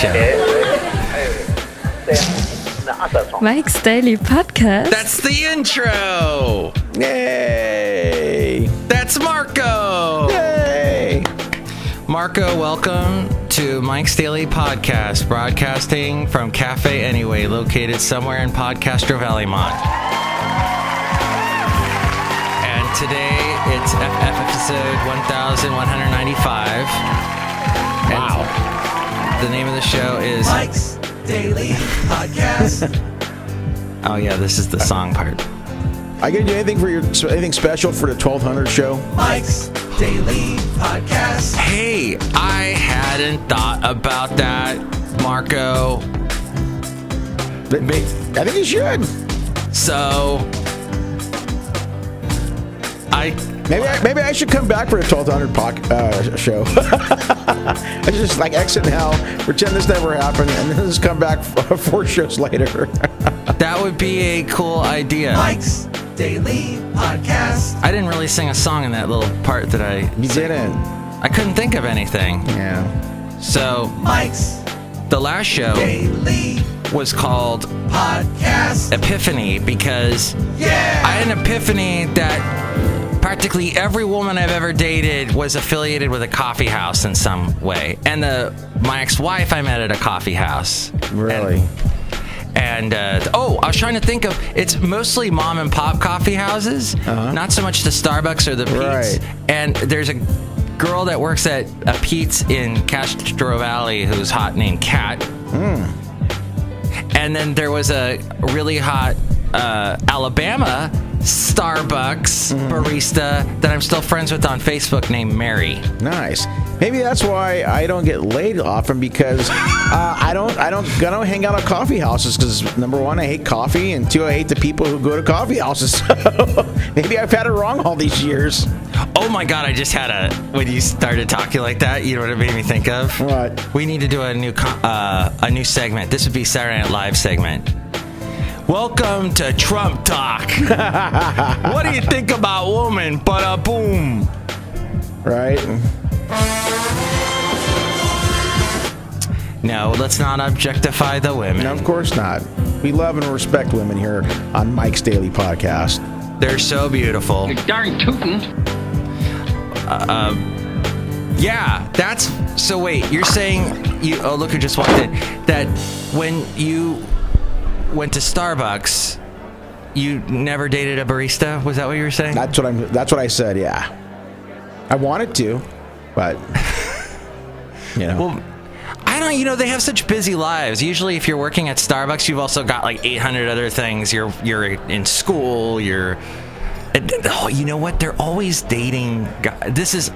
show. Mike's Daily Podcast. That's the intro. Yay! That's Marko. Yay! Marko, welcome to Mike's Daily Podcast, broadcasting from Cafe Anyway, located somewhere in Podcastro Valleymont. And today it's episode 1195. Wow. And the name of the show is Mike's Daily Podcast. Oh yeah, this is the song part. I get you anything special for the 1200 show? Mike's Daily Podcast. Hey, I hadn't thought about that, Marko. I think you should. So, Maybe I should come back for a 1200 show. I just like exit now, pretend this never happened, and then just come back 4 shows later. that would be a cool idea. Mike's Daily Podcast. I didn't really sing a song in that little part that I You didn't. I couldn't think of anything. Yeah. So, Mike's the last show Daily was called Podcast. Epiphany because Yeah. I had an epiphany that practically every woman I've ever dated was affiliated with a coffee house in some way. And my ex-wife I met at a coffee house. Really? And I was trying to think of, it's mostly mom and pop coffee houses, not so much the Starbucks or the Pete's. Right. And there's a girl that works at a Pete's in Castro Valley who's hot named Kat. And then there was a really hot Alabama Starbucks barista that I'm still friends with on Facebook named Mary. Nice. Maybe that's why I don't get laid often, because I don't hang out at coffee houses, because number one, I hate coffee, and two, I hate the people who go to coffee houses. Maybe I've had it wrong all these years. Oh my God, I just had when you started talking like that, you know what it made me think of? What? We need to do a new segment. This would be Saturday Night Live segment. Welcome to Trump Talk. What do you think about woman? Bada boom. Right? No, let's not objectify the women. No, of course not. We love and respect women here on Mike's Daily Podcast. They're so beautiful. You darn tootin'. Yeah, that's... So wait, you're saying... Oh, look who just walked in. That when you went to Starbucks, you never dated a barista? Was that what you were saying? That's what I said, yeah. I wanted to, but... You know. Well, I don't, they have such busy lives. Usually if you're working at Starbucks, you've also got like 800 other things. You're in school, you know what? They're always dating guys. This is,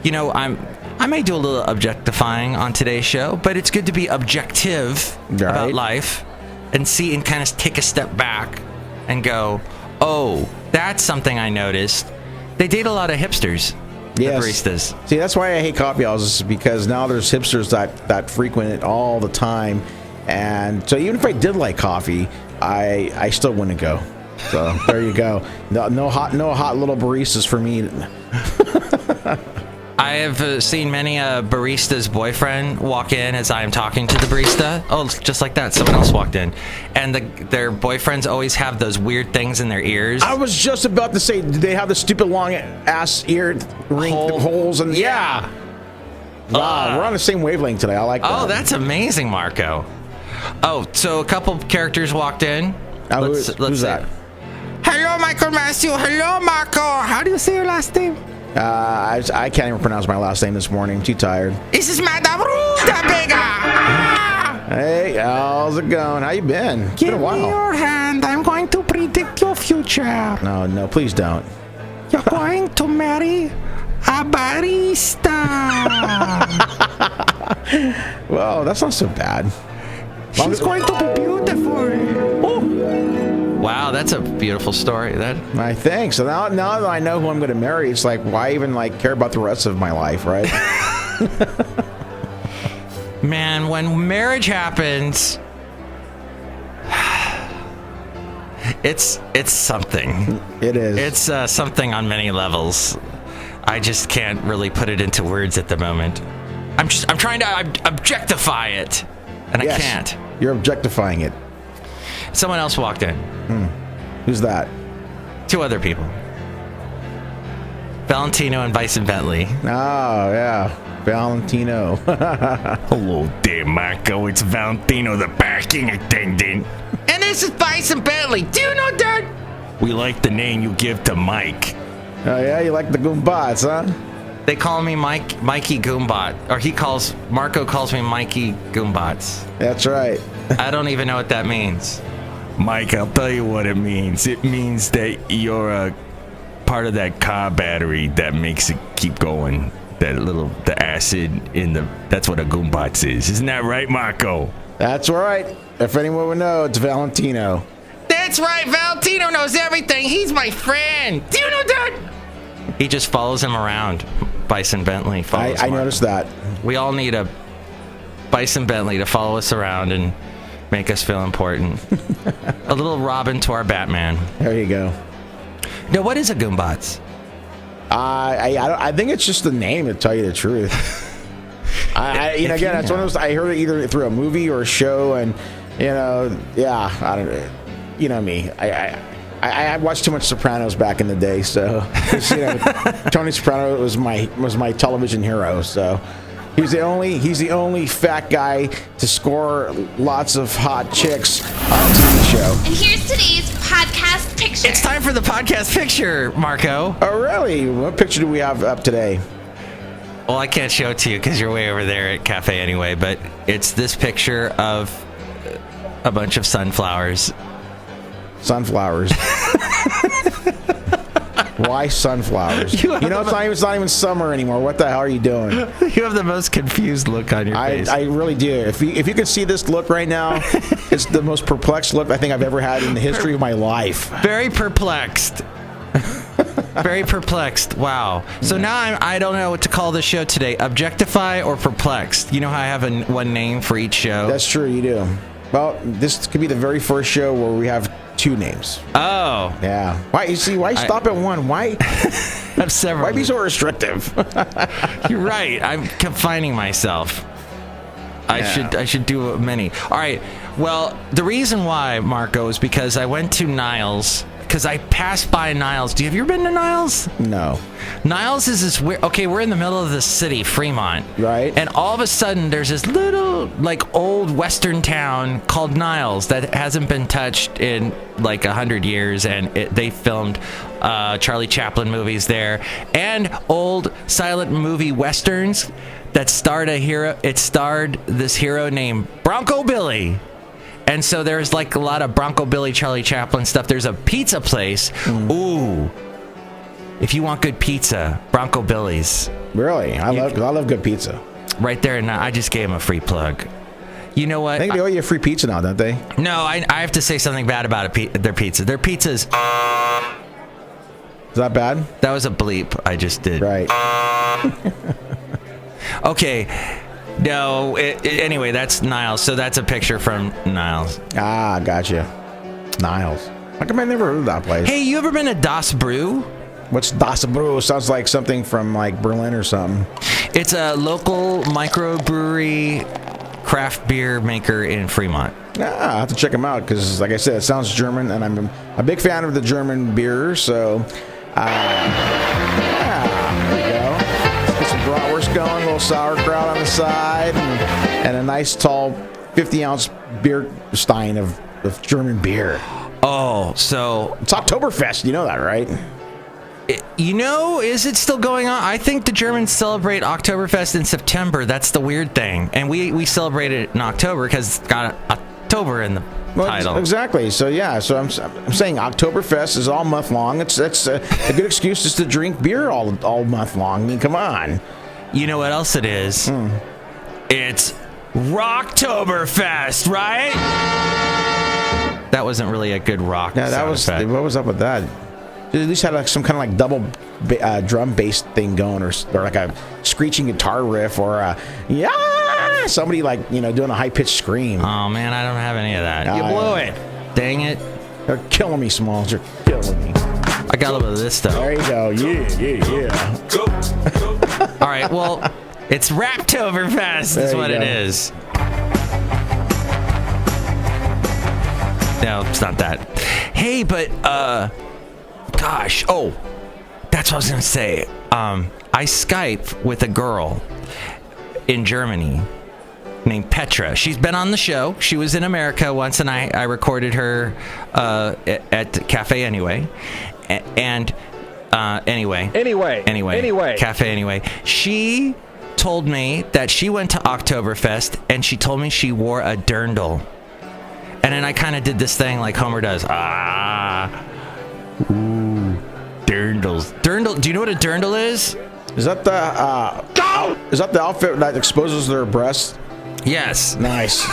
I may do a little objectifying on today's show, but it's good to be objective about life and see and kind of take a step back and go, oh, that's something I noticed. They date a lot of hipsters. Yes. Baristas. See, that's why I hate coffee houses, because now there's hipsters that frequent it all the time, and so even if I did like coffee, I still wouldn't go. So there you go. No hot little baristas for me. I have seen many a barista's boyfriend walk in as I am talking to the barista. Oh, just like that, someone else walked in, and their boyfriends always have those weird things in their ears. I was just about to say, do they have the stupid long ass ear ring holes? And yeah. Wow, we're on the same wavelength today. I like that. Oh, that's amazing, Marko. Oh, so a couple characters walked in. Who's see. that? Hello, Michael Matthew. Hello, Marko. How do you say your last name? I can't even pronounce my last name this morning. I'm too tired. This is Madame Rootabega. Hey, how's it going? How you been? It's been a while. Give me your hand. I'm going to predict your future. No, please don't. You're going to marry a barista. Well, that's not so bad. She's going to be beautiful. Oh. Wow, that's a beautiful story. I think so. Now that I know who I'm going to marry, it's like, why even care about the rest of my life, right? Man, when marriage happens, it's something. It is. It's something on many levels. I just can't really put it into words at the moment. I'm trying to objectify it, and I can't. You're objectifying it. Someone else walked in. Who's that? 2 other people. Valentino and Bison Bentley. Oh, yeah. Valentino. Hello there, Marko. It's Valentino, the parking attendant. And this is Bison Bentley. Do you know that? We like the name you give to Mike. Oh, yeah? You like the Goombats, huh? They call me Mikey Goombot. Or Marko calls me Mikey Goombats. That's right. I don't even know what that means. Mike, I'll tell you what it means. It means that you're a part of that car battery that makes it keep going. The acid that's what a Goombots is. Isn't that right, Marko? That's right. If anyone would know, it's Valentino. That's right. Valentino knows everything. He's my friend. Do you know that? He just follows him around. Bison Bentley follows him. I noticed that. We all need a Bison Bentley to follow us around and make us feel important. A little Robin to our Batman. There you go. Now, what is a Goombots? I think it's just the name, to tell you the truth. That's one of those. I heard it either through a movie or a show, and I don't know. You know me. I watched too much Sopranos back in the day, so Tony Soprano was my television hero. So he's the only fat guy to score lots of hot chicks on a TV show. And here's today's podcast picture. It's time for the podcast picture, Marko. Oh, really? What picture do we have up today? Well, I can't show it to you because you're way over there at Cafe anyway, but it's this picture of a bunch of sunflowers. Sunflowers. Why sunflowers? It's not even summer anymore. What the hell are you doing? You have the most confused look on your face. I really do. If you could see this look right now, it's the most perplexed look I think I've ever had in the history of my life. Very perplexed. Very perplexed. Wow. So now I don't know what to call the show today. Objectify or perplexed? You know how I have one name for each show? That's true, you do. Well, this could be the very first show where we have 2 names. Oh. Yeah. Why stop at one? Why? I have several. Why be so restrictive? You're right. I'm confining myself. I should do many. All right. Well, the reason why, Marko, is because I went to Niles. Because I passed by Niles. Have you ever been to Niles? No. Niles is this weird... Okay, we're in the middle of the city, Fremont. Right. And all of a sudden, there's this little, old western town called Niles that hasn't been touched in, 100 years. And they filmed Charlie Chaplin movies there. And old silent movie westerns that starred a hero... It starred this hero named Bronco Billy. And so there's a lot of Bronco Billy, Charlie Chaplin stuff. There's a pizza place. Ooh. If you want good pizza, Bronco Billy's. Really? I love good pizza. Right there. And I just gave him a free plug. You know what? I think they owe you a free pizza now, don't they? No, I have to say something bad about their pizza. Their pizza's... Is that bad? That was a bleep I just did. Right. Okay. No, anyway, that's Niles. So that's a picture from Niles. Ah, gotcha. Niles. How come I never heard of that place? Hey, you ever been to Das Brew? What's Das Brew? Sounds like something from Berlin or something. It's a local microbrewery craft beer maker in Fremont. I have to check them out because, like I said, it sounds German, and I'm a big fan of the German beer. So, there we go. Let's get some bratwurst going, a little sauerkraut on the side, and a nice tall 50-ounce beer stein of German beer. Oh, so it's Oktoberfest. You know that, right? Is it still going on? I think the Germans celebrate Oktoberfest in September. That's the weird thing. And we celebrate it in October because it's got October in the title. Exactly. So, yeah. So I'm saying Oktoberfest is all month long. It's a good excuse just to drink beer all month long. I mean, come on. You know what else it is? It's Rocktoberfest, right? That wasn't really a good rock. Yeah, that was. What was up with that? At least had some kind of double drum bass thing going, or like a screeching guitar riff, or somebody doing a high pitched scream. Oh man, I don't have any of that. You blew it. Dang it! They're killing me, Smalls. You're killing me. I got a little bit of this stuff. There you go. Yeah. All right. Well, It's Raptoberfest is what it is. No, it's not that. Hey, but, gosh. Oh, that's what I was going to say. I Skype with a girl in Germany named Petra. She's been on the show. She was in America once, and I recorded her at Cafe Anyway. And anyway, Cafe Anyway. She told me that she went to Oktoberfest, and she told me she wore a dirndl. And then I kind of did this thing like Homer does. Dirndls. Dirndl. Do you know what a dirndl is? Is that the outfit that exposes their breasts? Yes. Nice.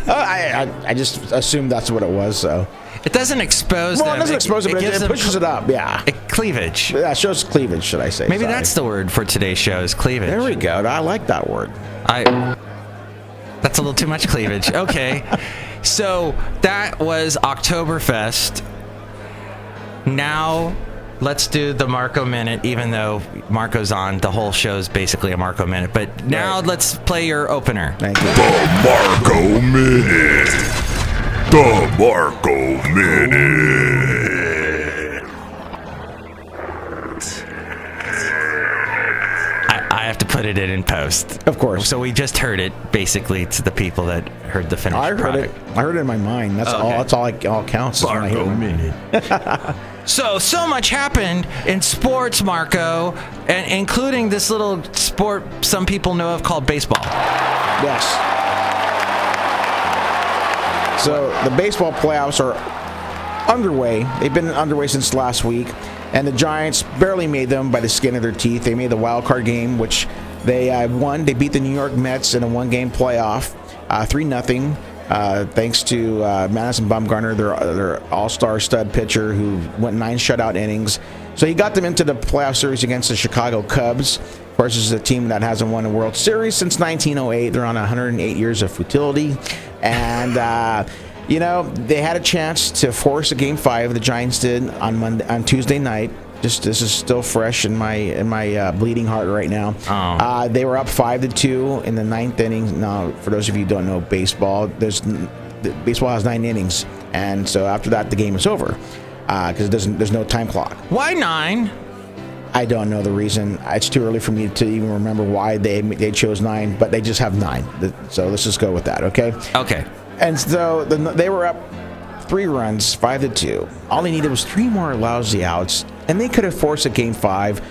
I just assumed that's what it was. So it doesn't expose them. Well, it doesn't expose it, but it pushes it up. Yeah. Cleavage. Yeah, it shows cleavage, should I say? Maybe that's the word for today's show is cleavage. There we go. I like that word. That's a little too much cleavage. Okay. So that was Oktoberfest. Now let's do the Marko Minute, even though Marko's on. The whole show is basically a Marko Minute. But now let's play your opener. Thank you. The Marko Minute. The Marko Minute. I have to put it in post. Of course. So we just heard it, basically, to the people that heard the finished product. I heard it in my mind. That's all. That's all counts. Marko Minute. So much happened in sports, Marko, and including this little sport some people know of called baseball. Yes. So the baseball playoffs are underway. They've been underway since last week, and the Giants barely made them by the skin of their teeth. They made the wild card game, which they won. They beat the New York Mets in a one-game playoff, 3-0. Thanks to Madison Bumgarner, their all-star stud pitcher who went 9 shutout innings. So he got them into the playoff series against the Chicago Cubs. Of course, this is a team that hasn't won a World Series since 1908. They're on 108 years of futility. And, they had a chance to force a Game 5. The Giants did on Tuesday night. This is still fresh in my bleeding heart right now. Oh. They were up 5-2 in the 9th inning. Now, for those of you who don't know baseball, baseball has 9 innings, and so after that, the game is over because there's no time clock. Why 9? I don't know the reason. It's too early for me to even remember why they chose 9, but they just have 9. So let's just go with that, okay? Okay. And so they were up 3 runs, 5-2. All they needed was 3 more lousy outs, and they could have forced a Game 5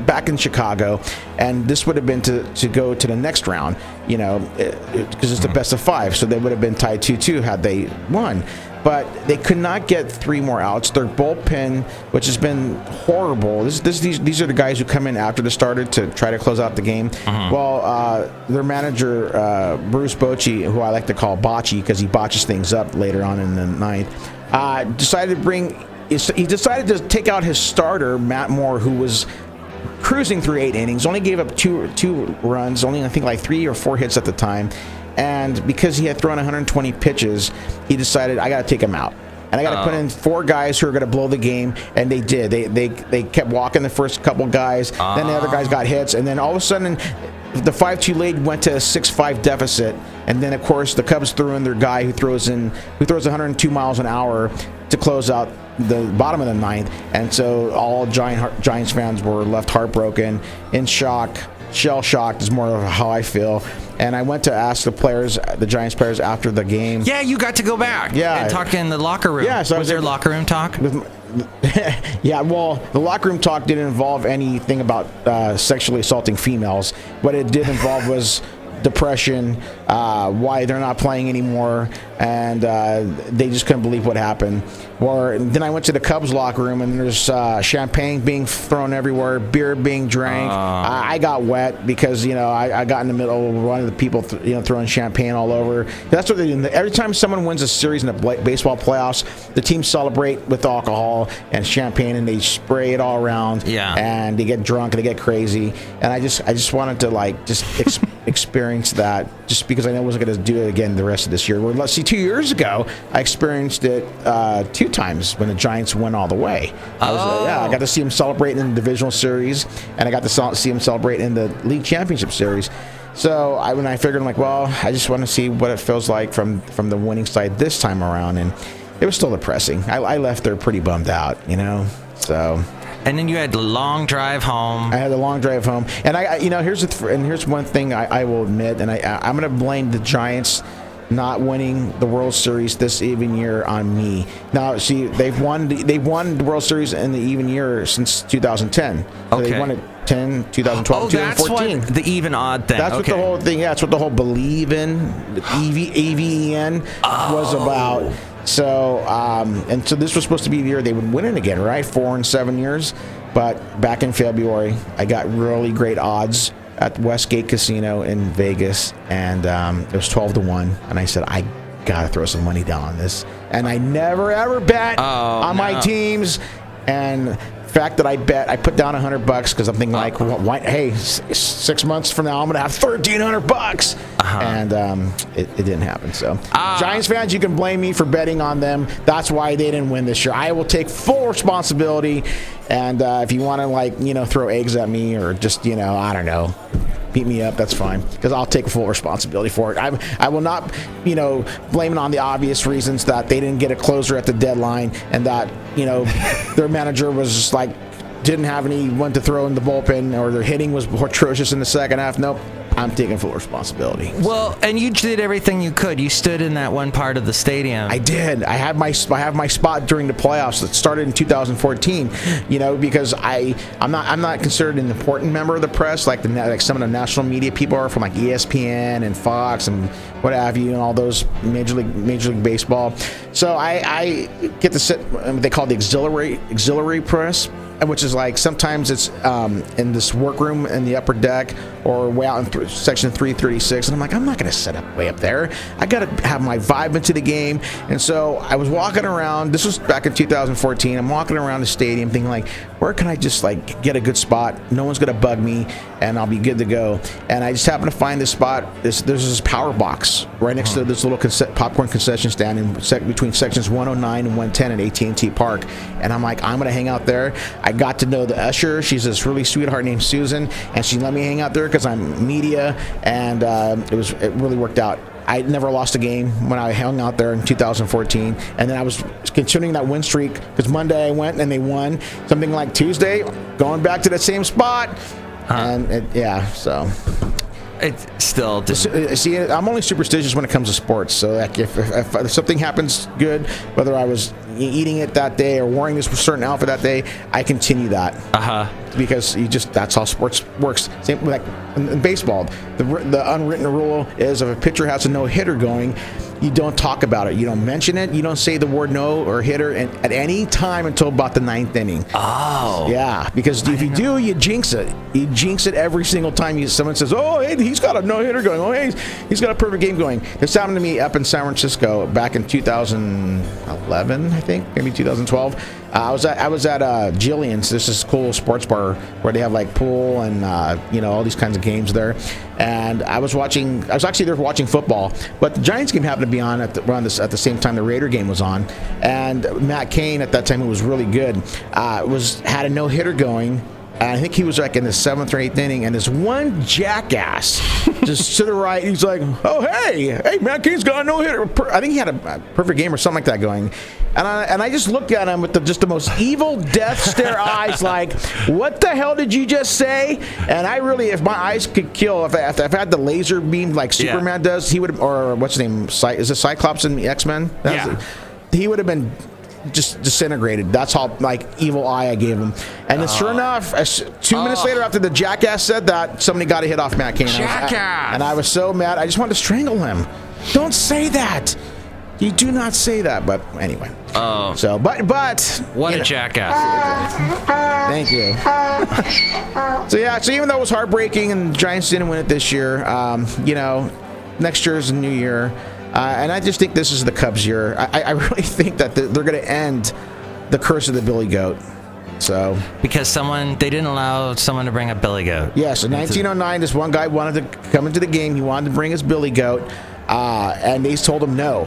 back in Chicago, and this would have been to go to the next round, because it's the best of 5, so they would have been tied 2-2 had they won. But they could not get 3 more outs. Their bullpen, which has been horrible. These are the guys who come in after the starter to try to close out the game. Well, their manager, Bruce Bochy, who I like to call Bochy because he botches things up later on in the 9th, decided to take out his starter, Matt Moore, who was cruising through 8 innings, only gave up two runs, only I think like 3 or 4 hits at the time. And because he had thrown 120 pitches, he decided, I got to take him out. And I got to put in 4 guys who are going to blow the game, and they did. They kept walking the first couple guys, then the other guys got hits, and then all of a sudden, the 5-2 lead went to a 6-5 deficit. And then, of course, the Cubs threw in their guy who throws 102 miles an hour to close out the bottom of the 9th. And so all Giants fans were left heartbroken, in shock. Shell-shocked is more of how I feel. And I went to ask the Giants players after the game. Yeah, you got to go back and talk in the locker room. Yeah, so was there locker room talk? Yeah, well, the locker room talk didn't involve anything about sexually assaulting females. What it did involve was depression, why they're not playing anymore, and they just couldn't believe what happened. Then I went to the Cubs locker room, and there's champagne being thrown everywhere, beer being drank. I got wet because I got in the middle of one of the people throwing champagne all over. That's what they do. Every time someone wins a series in the baseball playoffs, the teams celebrate with alcohol and champagne, and they spray it all around. Yeah. And they get drunk and they get crazy. And I just wanted to experience that just because I know I wasn't going to do it again the rest of this year. Well, let's see, 2 years ago, I experienced it 2 times when the Giants went all the way. I got to see them celebrate in the divisional series, and I got to see them celebrate in the league championship series. So when I figured, I'm like, well, I just want to see what it feels like from the winning side this time around, and it was still depressing. I left there pretty bummed out, so. And then you had the long drive home. I had a long drive home, and here's one thing I will admit, and I'm going to blame the Giants not winning the World Series this even year on me. Now, see, they've won the World Series in the even year since 2010. So okay. They won it 2012, 2014. That's what the even odd thing. That's what the whole thing. Yeah, that's what the whole believe in, the AVEN was about. So, and so this was supposed to be the year they would win it again, right? 4 and 7 years. But back in February, I got really great odds at Westgate Casino in Vegas, and it was 12-1. And I said, I gotta throw some money down on this. And I never ever bet on my teams. And the fact that I put down $100 because I'm thinking like, hey, 6 months from now I'm gonna have $1,300, and it didn't happen. So Giants fans, you can blame me for betting on them. That's why they didn't win this year. I will take full responsibility. And if you want to throw eggs at me or just I don't know, beat me up, that's fine, because I'll take full responsibility for it. I will not blame it on the obvious reasons that they didn't get a closer at the deadline and that their manager was just didn't have anyone to throw in the bullpen, or their hitting was atrocious in the second half. Nope. I'm taking full responsibility. Well, and you did everything you could. You stood in that one part of the stadium. I did. I have my spot during the playoffs that started in 2014. Because I'm not considered an important member of the press like some of the national media people are from ESPN and Fox and what have you, and all those Major League Baseball. So I get to sit. They call it the auxiliary press, which is sometimes it's in this workroom in the upper deck or way out in section 336, and I'm not going to set up way up there. I got to have my vibe into the game. And so I was walking around. This was back in 2014. I'm walking around the stadium thinking where can I just get a good spot? No one's going to bug me, and I'll be good to go. And I just happened to find this spot. There's this power box right next to this little popcorn concession stand between sections 109 and 110 at AT&T Park. And I'm going to hang out there. I got to know the usher. She's this really sweetheart named Susan, and she let me hang out there because I'm media, and it really worked out. I never lost a game when I hung out there in 2014, and then I was continuing that win streak because Monday I went and they won. Something like Tuesday, going back to that same spot, and so. It still didn't. See, I'm only superstitious when it comes to sports. So, if something happens good, whether I was eating it that day or wearing this certain outfit that day, I continue that. Because that's how sports works. Same like in baseball. The unwritten rule is if a pitcher has a no-hitter going, you don't talk about it. You don't mention it. You don't say the word no or hitter at any time until about the 9th inning. Oh. Yeah, because if you do, you jinx it. You jinx it every single time someone says, oh, hey, he's got a no-hitter going. Oh, hey, he's got a perfect game going. This happened to me up in San Francisco back in 2011, I think, maybe 2012. I was at Jillian's. This is a cool sports bar where they have pool and all these kinds of games there. And I was actually there watching football, but the Giants game happened to be on at the same time the Raider game was on. And Matt Cain at that time, who was really good, had a no-hitter going. I think he was in the 7th or 8th inning, and this one jackass just to the right, he's like, oh, hey, Matt Cain's got a no-hitter. I think he had a perfect game or something like that going. And I just looked at him with the most evil death stare eyes what the hell did you just say? And I really, if my eyes could kill, if I had the laser beam like Superman does, he would, or what's his name? Is it Cyclops in X-Men? He would have been just disintegrated. That's how evil eye I gave him. And then sure enough, 2 minutes later after the jackass said that, somebody got a hit off Matt Cain. And I was so mad. I just wanted to strangle him. Don't say that. You do not say that. But anyway. Oh. So, but what a jackass. Thank you. So even though it was heartbreaking and the Giants didn't win it this year, next year is a new year. And I just think this is the Cubs' year. I really think that they're going to end the curse of the Billy Goat. So because they didn't allow someone to bring a billy goat. Yes, in 1909, this one guy wanted to come into the game. He wanted to bring his billy goat, and they told him no.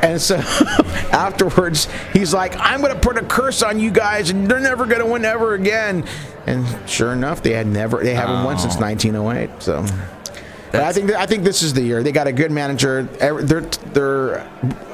And so afterwards, he's like, I'm going to put a curse on you guys, and they're never going to win ever again. And sure enough, they haven't won since 1908. So, but I think this is the year. They got a good manager. Their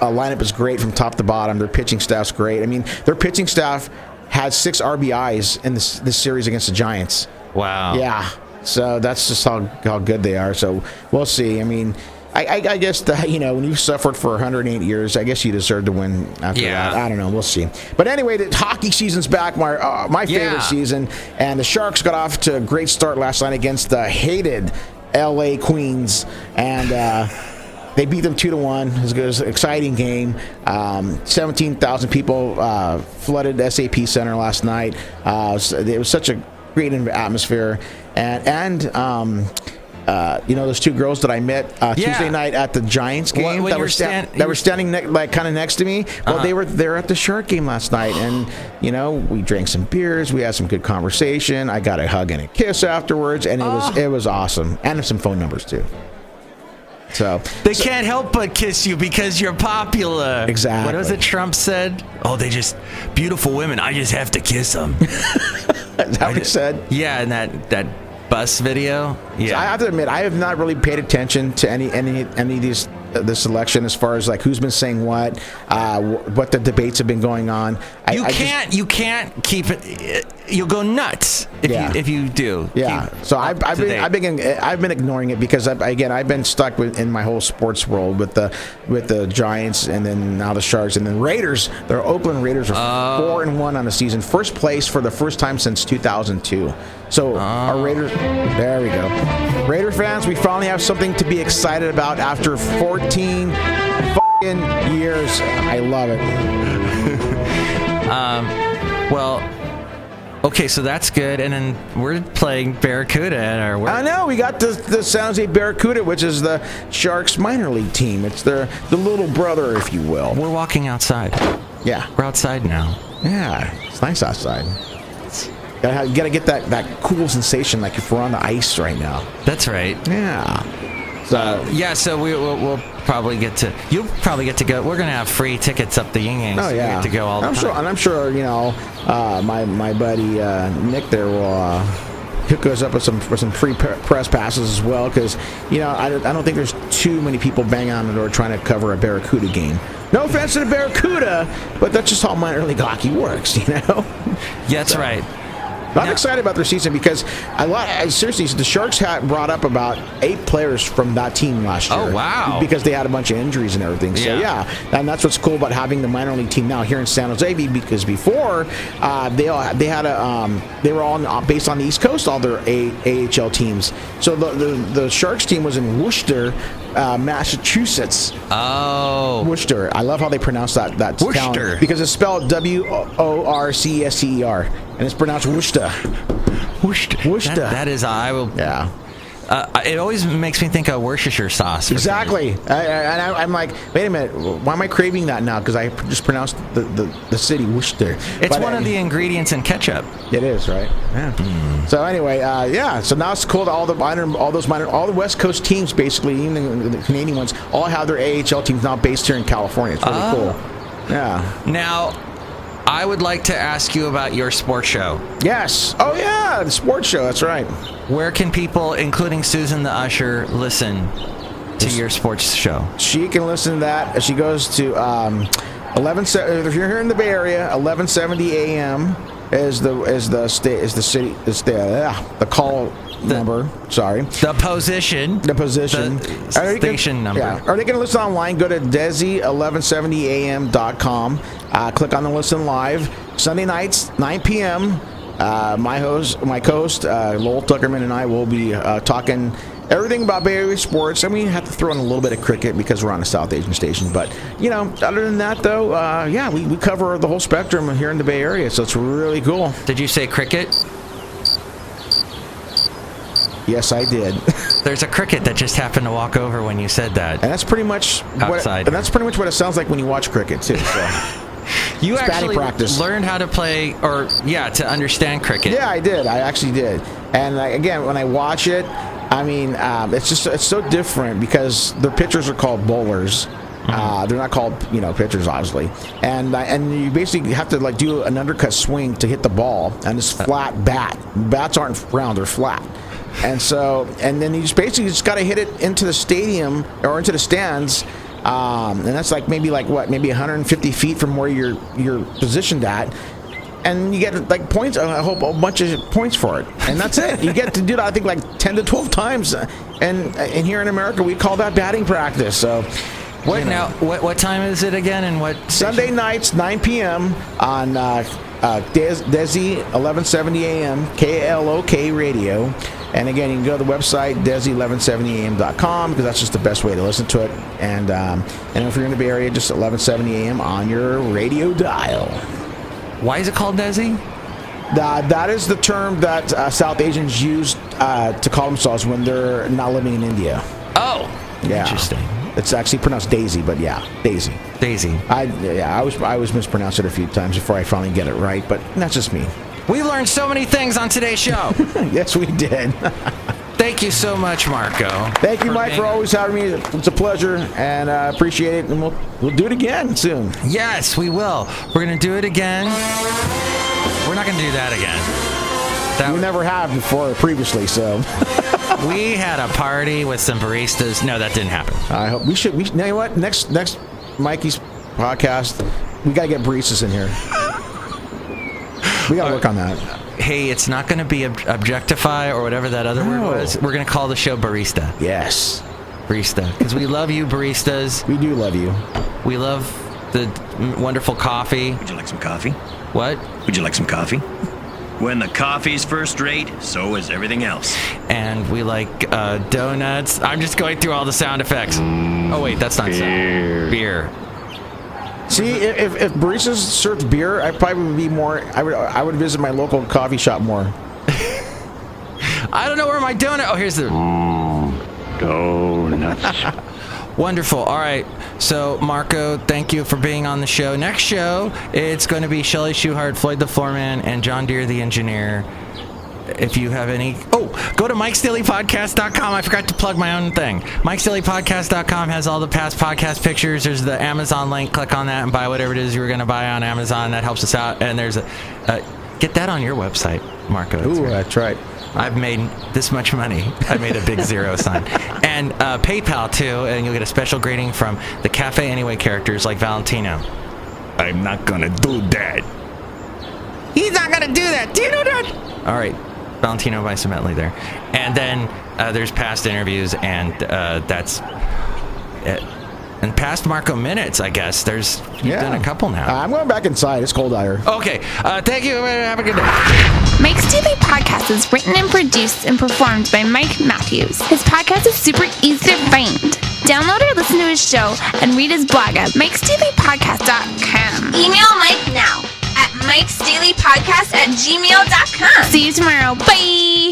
lineup is great from top to bottom. Their pitching staff's great. I mean, their pitching staff had 6 RBIs in this series against the Giants. Wow. Yeah. So that's just how good they are. So we'll see. I mean, I guess that, when you've suffered for 108 years, I guess you deserve to win after that. I don't know. We'll see. But anyway, the hockey season's back, my favorite season. And the Sharks got off to a great start last night against the hated LA Queens. And they beat them 2-1. It was an exciting game. 17,000 people flooded SAP Center last night. It was such a great atmosphere. And those 2 girls that I met Tuesday night at the Giants game that were standing kind of next to me. Well, they were at the Shark game last night, and we drank some beers, we had some good conversation. I got a hug and a kiss afterwards, and it was awesome, and some phone numbers too. So they can't help but kiss you because you're popular. Exactly. What was it Trump said? Oh, they just beautiful women. I just have to kiss them. That's what he said. Yeah, and that bus video. Yeah, so I have to admit, I have not really paid attention to any of these this election as far as like who's been saying what the debates have been going on. You can't keep it. You'll go nuts if you do. Yeah. So I've been ignoring it because I've been stuck in my whole sports world with the Giants and then now the Sharks and then Raiders. The Oakland Raiders are 4-1 on the season, first place for the first time since 2002. So our Raiders, there we go. Raider fans, we finally have something to be excited about after 14 fucking years. I love it. Okay, so that's good, and then we're playing Barracuda. I know, we got the San Jose Barracuda, which is the Sharks minor league team. It's the little brother, if you will. We're walking outside. Yeah. We're outside now. Yeah, it's nice outside. You gotta get that cool sensation like if we're on the ice right now. That's right. Yeah. So we'll probably get to. You'll probably get to go. We're gonna have free tickets up the yin yang. Oh yeah. To go all the time. I'm sure my buddy Nick there will hook us up with some free press passes as well because I don't think there's too many people banging on the door trying to cover a Barracuda game. No offense to the Barracuda, but that's just how minor league hockey works, Yeah, that's right. I'm excited about their season because seriously, the Sharks had brought up about 8 players from that team last year. Oh, wow. Because they had a bunch of injuries and everything. So, and that's what's cool about having the minor league team now here in San Jose because before they were all based on the East Coast, all their AHL teams. So the Sharks team was in Worcester, Massachusetts. Oh. Worcester. I love how they pronounce that Worcester. town because it's spelled WORCSTER. And it's pronounced Worcester. Worcester. That is, I will. Yeah. It always makes me think of Worcestershire sauce. Exactly. I'm like, wait a minute. Why am I craving that now? Because I just pronounced the city Worcester. It's one of the ingredients in ketchup. It is, right? Yeah. So anyway, So now it's cool that all the West Coast teams, basically, even the Canadian ones, all have their AHL teams now based here in California. It's really cool. Yeah. Now, I would like to ask you about your sports show. Yes. Oh, yeah, the sports show. That's right. Where can people, including Susan the Usher, listen to your sports show? She can listen to that. She goes to 11. If you're here in the Bay Area, 1170 a.m. is the call number. Sorry. The position. The station number. Yeah. Or they can listen online. Go to desi1170am.com. Click on the listen live. Sunday nights, 9 p.m. My co-host, Lowell Tuckerman, and I will be talking everything about Bay Area sports. I mean, you have to throw in a little bit of cricket because we're on a South Asian station. But, other than that, though, we cover the whole spectrum here in the Bay Area. So it's really cool. Did you say cricket? Yes, I did. There's a cricket that just happened to walk over when you said that. And that's pretty much outside. And that's pretty much what it sounds like when you watch cricket, too. So. You batting actually practice. learned how to play, to understand cricket. Yeah, I did. I actually did. And again, when I watch it, I mean, it's so different because their pitchers are called bowlers. They're not called, pitchers, obviously. And you basically have to do an undercut swing to hit the ball on this flat bat. Bats aren't round; they're flat. And then you just got to hit it into the stadium or into the stands. And that's maybe 150 feet from where you're positioned at. And you get points. I hope a bunch of points for it, and that's it. You get to do that. I think 10 to 12 times. And here in America, we call that batting practice. So. What time is it again, and what Sunday nights, 9 p.m. on Desi 1170 AM KLOK radio. And again, you can go to the website desi1170am.com because that's just the best way to listen to it. And if you're in the Bay Area, just 1170 AM on your radio dial. Why is it called Desi? That is the term that South Asians use to call themselves when they're not living in India. Oh, yeah. Interesting. It's actually pronounced Daisy, but yeah, Daisy. Daisy. I was mispronounced it a few times before I finally get it right, but that's just me. We learned so many things on today's show. Yes, we did. Thank you so much, Marco. Thank you, Mike, for always having me. It's a pleasure, and I appreciate it. And we'll do it again soon. Yes, we will. We're going to do it again. We're not going to do that again. We never have before previously, so. We had a party with some baristas. No, that didn't happen. I hope we should. You know what? Next Mikey's podcast, we got to get baristas in here. We got to work on that. Hey, it's not going to be objectify or whatever that other word was. We're going to call the show Barista. Yes. Barista. Because we love you, baristas. We do love you. We love the wonderful coffee. Would you like some coffee? What? Would you like some coffee? When the coffee's first rate, so is everything else. And we like donuts. I'm just going through all the sound effects. Oh, wait, that's not sound. Beer. See, if baristas served beer, I probably would be more. I would visit my local coffee shop more. I don't know where my donut. Oh, here's the donuts. Wonderful. All right. So, Marco, thank you for being on the show. Next show, it's going to be Chely Shoehart, Floyd the Floorman, and John Deere the engineer. If you have any... Oh, go to Mike'sDailyPodcast.com. I forgot to plug my own thing. Mike'sDailyPodcast.com has all the past podcast pictures. There's the Amazon link. Click on that and buy whatever it is you were going to buy on Amazon. That helps us out. And there's a... get that on your website, Marco. That's right. I've made this much money. I made a big zero sign. And PayPal, too, and you'll get a special greeting from the Cafe Anyway characters like Valentino. I'm not going to do that. He's not going to do that. Do you know that? All right. Valentino Bison Bentley there. And then there's past interviews, and that's it. And past Marco Minutes, I guess. You've done a couple now. I'm going back inside. It's cold out here. Okay. Thank you. Have a good day. Mike's Daily Podcast is written and produced and performed by Mike Matthews. His podcast is super easy to find. Download or listen to his show and read his blog at mikesdailypodcast.com. Email Mike now at mikesdailypodcast@gmail.com. See you tomorrow. Bye.